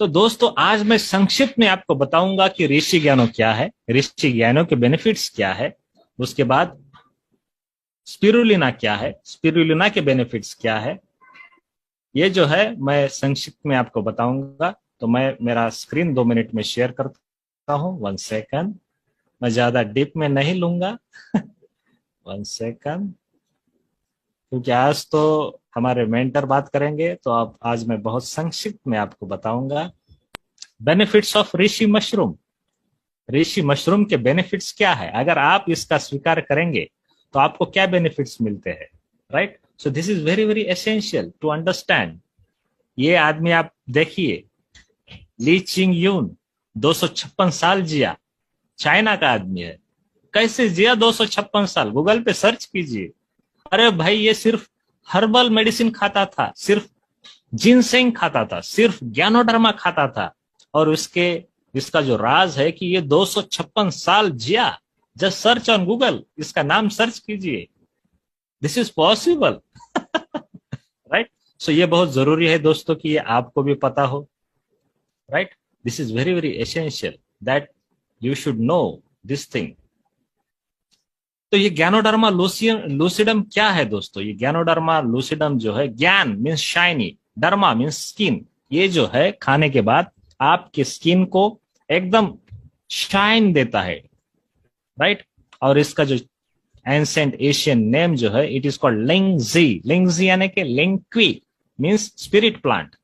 तो दोस्तों आज मैं संक्षिप्त में आपको बताऊंगा कि ऋषि ज्ञानो क्या है, ऋषि ज्ञानों के बेनिफिट्स क्या है, उसके बाद स्पिरुलिना क्या है, स्पिरुलिना के बेनिफिट्स क्या है, ये जो है मैं संक्षिप्त में आपको बताऊंगा। तो मैं मेरा स्क्रीन 2 मिनट में शेयर करता हूं। 1 सेकंड, मैं ज्यादा डीप में नहीं लूंगा। 1 सेकंड, क्योंकि आज तो हमारे मेंटर बात करेंगे, तो अब आज मैं बहुत संक्षिप्त में आपको बताऊंगा benefits of Rishi mushroom. Rishi mushroom के बेनिफिट्स क्या है, अगर आप इसका स्वीकार करेंगे तो आपको क्या बेनिफिट्स मिलते हैं, right. So this is very very essential to understand. ये आदमी आप देखिए, ली चिंग यून 256 साल जिया, चाइना का आदमी है। कैसे जिया 256 साल, गूगल पे सर्च कीजिए। अरे भाई, ये सिर्फ हर्बल मेडिसिन खाता था, सिर्फ जिनसेंग खाता था, सिर्फ ज्ञानोडर्मा खाता था, और इसका जो राज है कि ये 256 साल जिया। जस्ट सर्च ऑन गूगल, इसका नाम सर्च कीजिए, दिस इज पॉसिबल। राइट। सो ये बहुत जरूरी है दोस्तों कि ये आपको भी पता हो, right. This is very very essential that you should know this thing. तो ये ज्ञानोडर्मा लूसिडम क्या है दोस्तों? ये ज्ञानोडर्मा लूसिडम जो है, ज्ञान means shiny, derma means skin. ये जो है खाने के बाद आपके स्किन को एकदम शाइन देता है, राइट। और इसका जो एंसेंट एशियन नेम जो है, इट इज कॉल्ड लिंगजी। लिंगजी यानी कि लिंक्वी मीन्स स्पिरिट प्लांट।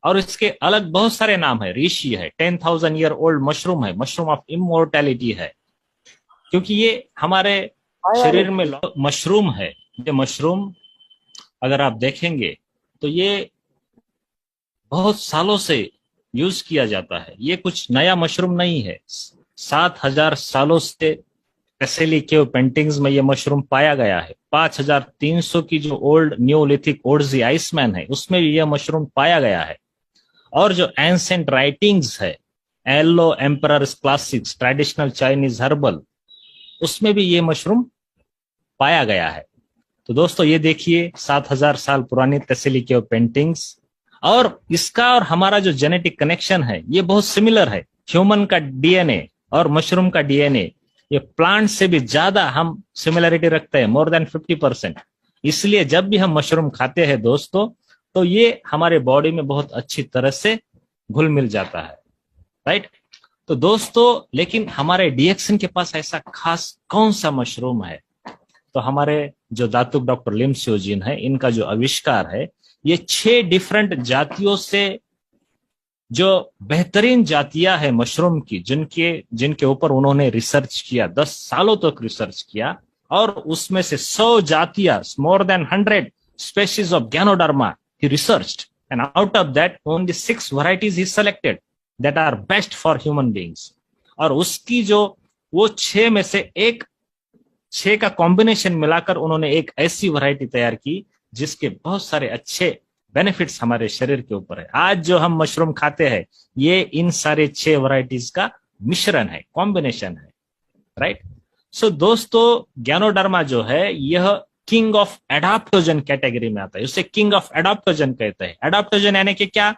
और इसके अलग बहुत सारे नाम है। ऋषि है, 10,000 ईयर ओल्ड मशरूम है, मशरूम ऑफ इमोर्टैलिटी है, क्योंकि ये हमारे शरीर में मशरूम है। ये मशरूम अगर आप देखेंगे तो ये बहुत सालों से यूज किया जाता है। ये कुछ नया मशरूम नहीं है। 7,000 सालों से कैसेली केव पेंटिंग्स में ये मशरूम पाया गया है। 5,300 की जो ओल्ड न्यूलिथिक ओर्जी आइसमैन है, उसमें भी यह मशरूम पाया गया है। और जो एंसेंट राइटिंग्स है, yellow emperors classics traditional Chinese herbal, उसमें भी ये मशरूम पाया गया है। तो दोस्तों ये देखिए 7,000 साल पुरानी तसेली केव पेंटिंग्स, और इसका और हमारा जो जेनेटिक कनेक्शन है ये बहुत सिमिलर है। ह्यूमन का डीएनए और मशरूम का डीएनए, ये प्लांट से भी ज्यादा हम सिमिलरिटी रखते हैं, मोर देन 50%। इसलिए जब भी हम मशरूम खाते हैं दोस्तों, तो ये हमारे बॉडी में बहुत अच्छी तरह से घुल मिल जाता है, राइट। तो दोस्तों लेकिन हमारे डीएक्सन के पास ऐसा खास कौन सा मशरूम है? तो हमारे जो दातुक डॉक्टर लिम स्योजिन है, इनका जो आविष्कार है, ये 6 डिफरेंट जातियों से जो बेहतरीन जातियां है मशरूम की, जिनके ऊपर उन्होंने रिसर्च किया, 10 सालों तक रिसर्च किया, और उसमें से 100 जातियां, more than 100 species of ganoderma ही researched, and out of that only 6 varieties ही selected that are best for human beings. और उसकी जो वो 6 में से 6 का कॉम्बिनेशन मिलाकर उन्होंने एक ऐसी वैरायटी तैयार की जिसके बहुत सारे अच्छे बेनिफिट्स हमारे शरीर के ऊपर है। आज जो हम मशरूम खाते हैं, ये इन सारे 6 वैरायटीज का मिश्रण है, कॉम्बिनेशन है, राइट। सो दोस्तों ज्ञानोडर्मा जो है यह किंग ऑफ एडाप्टोजन कैटेगरी में आता है। उसे किंग ऑफ एडाप्टोजन कहते हैं। एडाप्टोजन यानी कि क्या?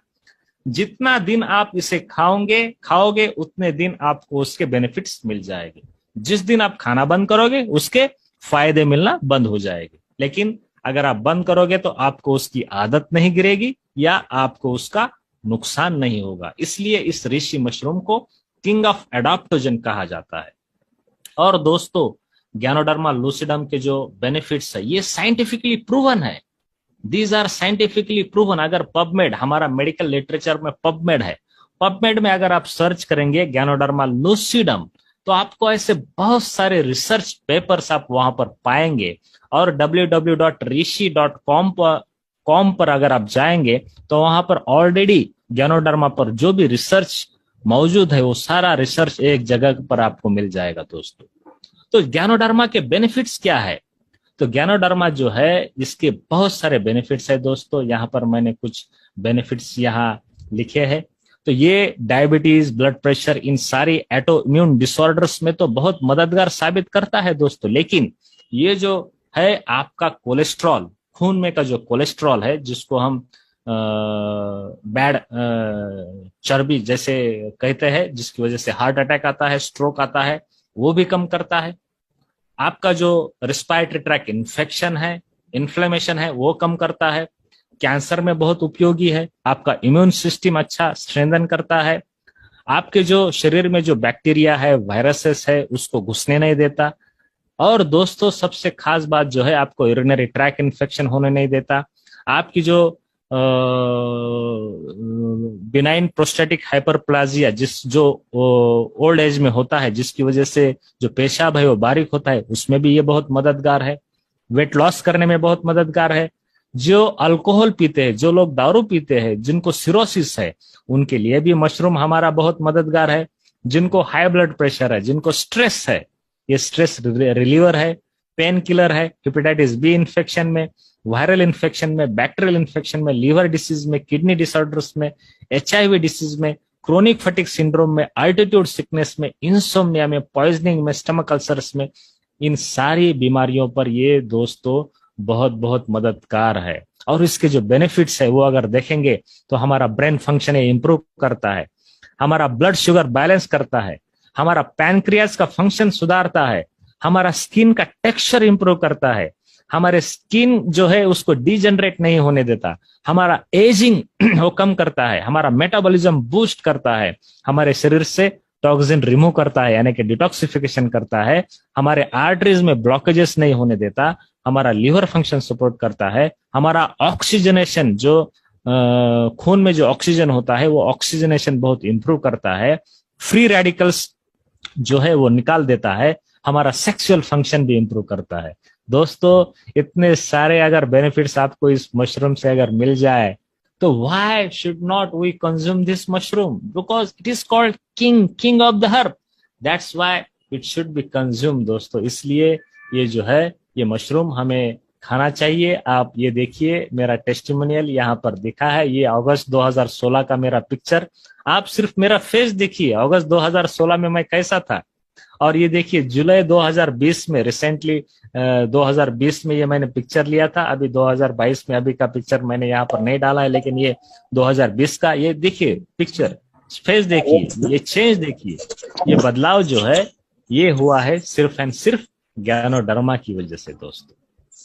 जितना दिन आप इसे खाओगे उतने दिन आपको उसके बेनिफिट्स मिल जाएंगे। जिस दिन आप खाना बंद करोगे उसके फायदे मिलना बंद हो जाएंगे। लेकिन अगर आप बंद करोगे तो आपको उसकी आदत नहीं गिरेगी या आपको उसका नुकसान नहीं होगा। इसलिए इस ऋषि मशरूम को किंग ऑफ एडाप्टोजन कहा जाता है। और दोस्तों ज्ञानोडर्मा लूसिडम के जो बेनिफिट्स है ये साइंटिफिकली प्रूवन है। These are scientifically proven. अगर पबमेड, हमारा मेडिकल लिटरेचर में पबमेड है, पबमेड में अगर आप सर्च करेंगे ज्ञानोडर्मा लूसिडम, तो आपको ऐसे बहुत सारे रिसर्च पेपर्स आप वहां पर पाएंगे। और www.rishi.com पर अगर आप जाएंगे तो वहां पर ऑलरेडी ज्ञानोडर्मा पर जो भी रिसर्च मौजूद है वो सारा रिसर्च एक जगह पर आपको मिल जाएगा दोस्तों। तो ज्ञानोडर्मा के बेनिफिट्स क्या है? तो ज्ञानोडर्मा जो है इसके बहुत सारे बेनिफिट्स है दोस्तों। यहाँ पर मैंने कुछ बेनिफिट्स यहाँ लिखे हैं। तो ये डायबिटीज, ब्लड प्रेशर, इन सारी एटो इम्यून डिसऑर्डर्स में तो बहुत मददगार साबित करता है दोस्तों। लेकिन ये जो है आपका कोलेस्ट्रॉल, खून में का जो कोलेस्ट्रॉल है, जिसको हम बैड चर्बी जैसे कहते हैं, जिसकी वजह से हार्ट अटैक आता है, स्ट्रोक आता है, वो भी कम करता है। आपका जो रिस्पायरेटरी ट्रैक इन्फेक्शन है, इन्फ्लेमेशन है, वो कम करता है। कैंसर में बहुत उपयोगी है। आपका इम्यून सिस्टम अच्छा स्ट्रेंथन करता है। आपके जो शरीर में जो बैक्टीरिया है, वायरसेस है, उसको घुसने नहीं देता। और दोस्तों सबसे खास बात जो है, आपको यूरिनरी ट्रैक इन्फेक्शन होने नहीं देता। आपकी जो बिनाइन प्रोस्टेटिक हाइपरप्लाजिया, जिस जो ओल्ड एज में होता है, जिसकी वजह से जो पेशाब है वो बारीक होता है, उसमें भी ये बहुत मददगार है। वेट लॉस करने में बहुत मददगार है। जो अल्कोहल पीते हैं, जो लोग दारू पीते हैं, जिनको सिरोसिस है, उनके लिए भी मशरूम हमारा बहुत मददगार है। जिनको हाई ब्लड प्रेशर है, जिनको स्ट्रेस है, ये स्ट्रेस रिलीवर है, पेन किलर है। हेपेटाइटिस बी इन्फेक्शन में, वायरल इन्फेक्शन में, बैक्टीरियल इन्फेक्शन में, लीवर डिसीज में, किडनी डिसऑर्डर्स में, HIV डिसीज में, क्रोनिक फटिक सिंड्रोम में, अल्टीट्यूड सिकनेस में, इंसोम्निया में, पॉइजनिंग में, स्टमक अल्सर्स में, इन सारी बीमारियों पर ये दोस्तों बहुत बहुत मददगार है। और इसके जो बेनिफिट्स है वो अगर देखेंगे तो हमारा ब्रेन फंक्शन इंप्रूव करता है, हमारा ब्लड शुगर बैलेंस करता है, हमारा पैनक्रियास का फंक्शन सुधारता है, हमारा स्किन का टेक्सचर इंप्रूव करता है, हमारे स्किन जो है उसको डिजेनरेट नहीं होने देता, हमारा एजिंग वो कम करता है, हमारा मेटाबॉलिज्म बूस्ट करता है, हमारे शरीर से टॉक्सिन रिमूव करता है यानी कि डिटॉक्सिफिकेशन करता है, हमारे आर्टरीज में ब्लॉकेजेस नहीं होने देता, हमारा लीवर फंक्शन सपोर्ट करता है, हमारा ऑक्सीजनेशन जो खून में जो ऑक्सीजन होता है वो ऑक्सीजनेशन बहुत इंप्रूव करता है, फ्री रेडिकल्स जो है वो निकाल देता है, हमारा सेक्सुअल फंक्शन भी इंप्रूव करता है। दोस्तों इतने सारे अगर बेनिफिट्स आपको इस मशरूम से अगर मिल जाए तो why should not we consume this mushroom? Because it is called king of the herb. That's why it should be consumed दोस्तों। इसलिए ये जो है ये मशरूम हमें खाना चाहिए। आप ये देखिए मेरा टेस्टिमोनियल यहाँ पर दिखा है, ये अगस्त 2016 का मेरा पिक्चर। आप सिर्फ मेरा फेस देखिए, अगस्त 2016 में मैं कैसा था, और ये देखिए जुलाई 2020 में, रिसेंटली 2020 में ये मैंने पिक्चर लिया था। अभी 2022 में अभी का पिक्चर मैंने यहाँ पर नहीं डाला है, लेकिन ये 2020 का ये देखिए पिक्चर, फेस देखिए, ये चेंज देखिए, ये बदलाव जो है ये हुआ है सिर्फ एंड सिर्फ ज्ञानोडर्मा की वजह से दोस्तों,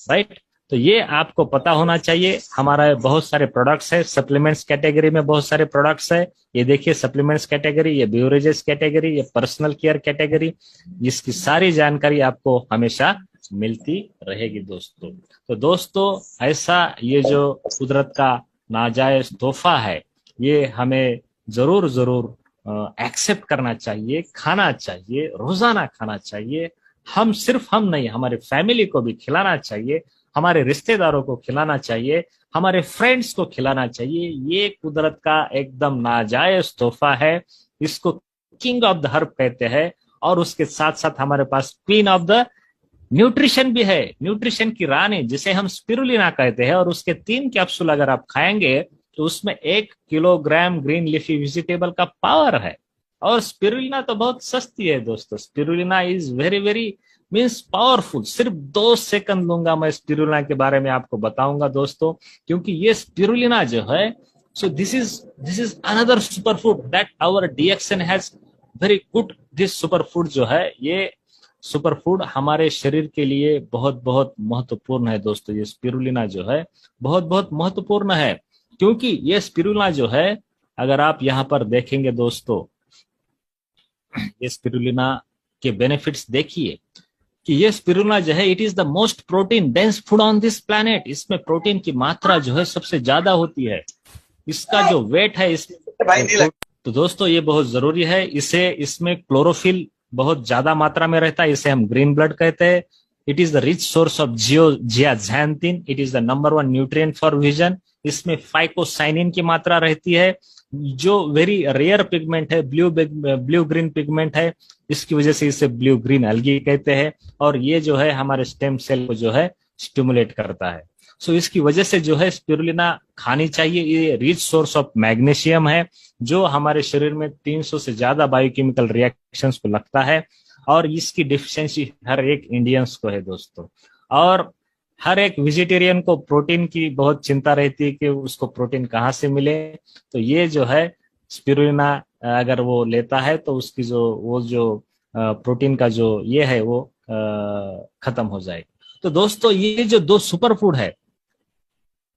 राइट। तो ये आपको पता होना चाहिए। हमारा बहुत सारे प्रोडक्ट्स है, सप्लीमेंट्स कैटेगरी में बहुत सारे प्रोडक्ट्स है। ये देखिए सप्लीमेंट्स कैटेगरी, ये बेवरेजेस कैटेगरी, ये पर्सनल केयर कैटेगरी, जिसकी सारी जानकारी आपको हमेशा मिलती रहेगी दोस्तों। तो दोस्तों ऐसा ये जो कुदरत का नाजायज तोहफा है, ये हमें जरूर जरूर एक्सेप्ट करना चाहिए, खाना चाहिए, रोजाना खाना चाहिए। हम सिर्फ हम नहीं, हमारे फैमिली को भी खिलाना चाहिए, हमारे रिश्तेदारों को खिलाना चाहिए, हमारे फ्रेंड्स को खिलाना चाहिए। ये कुदरत का एकदम नाजायज तोहफा है, इसको किंग ऑफ द हर्ब कहते हैं। और उसके साथ साथ हमारे पास क्वीन ऑफ द न्यूट्रिशन भी है, न्यूट्रिशन की रानी जिसे हम स्पिरुलिना कहते हैं। और उसके 3 कैप्सूल अगर आप खाएंगे तो उसमें 1 किलोग्राम ग्रीन लीफी वेजिटेबल का पावर है। और स्पिरुलिना तो बहुत सस्ती है दोस्तों, spirulina is very very means powerful. सिर्फ 2 सेकंड लूंगा मैं स्पिरुलिना के बारे में आपको बताऊंगा दोस्तों, क्योंकि ये स्पिरुलिना जो है, so this is another super food that our DXN has very good. This super food जो है, ये सुपर फूड हमारे शरीर के लिए बहुत बहुत महत्वपूर्ण है दोस्तों। ये स्पिरुलिना जो है बहुत बहुत महत्वपूर्ण है, क्योंकि ये स्पिरुलिना जो है अगर आप यहाँ पर देखेंगे दोस्तों, ये स्पिरुलिना के बेनिफिट्स देखिए कि ये स्पिरुलिना जो है, it is the most protein dense food on this planet. इसमें प्रोटीन की मात्रा जो है सबसे ज्यादा होती है। इसका जो वेट है इसमें, तो दोस्तों ये बहुत जरूरी है। इसमें क्लोरोफिल बहुत ज्यादा मात्रा में रहता है, इसे हम ग्रीन ब्लड कहते हैं। It is the rich source of zeaxanthin, it is the number 1 nutrient for vision. इसमें फाइकोसाइनिन की मात्रा रहती है, जो वेरी रेयर पिगमेंट है, ब्लू ग्रीन पिगमेंट है। इसकी वजह से इसे ब्लू ग्रीन एल्गी कहते हैं। और ये जो है हमारे स्टेम सेल को जो है स्टिमुलेट करता है। सो इसकी वजह से जो है स्पिरुलिना खानी चाहिए। ये रिच सोर्स ऑफ मैग्नीशियम है, जो हमारे शरीर में 300 से ज्यादा बायोकेमिकल रिएक्शंस को लगता है। और इसकी डिफिशियंसी हर एक इंडियंस को है दोस्तों। और हर एक वेजिटेरियन को प्रोटीन की बहुत चिंता रहती है कि उसको प्रोटीन कहाँ से मिले। तो ये जो है स्पिरुलिना अगर वो लेता है तो उसकी जो प्रोटीन का जो ये है वो खत्म हो जाएगा। तो दोस्तों ये जो दो सुपर फूड है,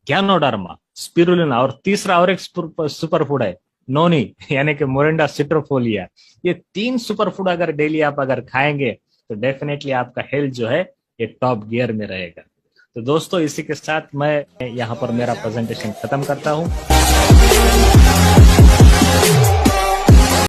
गैनोडर्मा, स्पिरुलिना, और तीसरा और एक सुपर फूड है नोनी यानी कि मोरिंडा सिट्रोफोलिया, ये तीन सुपर फूड अगर डेली आप अगर खाएंगे तो डेफिनेटली आपका हेल्थ जो है ये टॉप गियर में रहेगा। तो दोस्तों इसी के साथ मैं यहाँ पर मेरा प्रेजेंटेशन खत्म करता हूँ।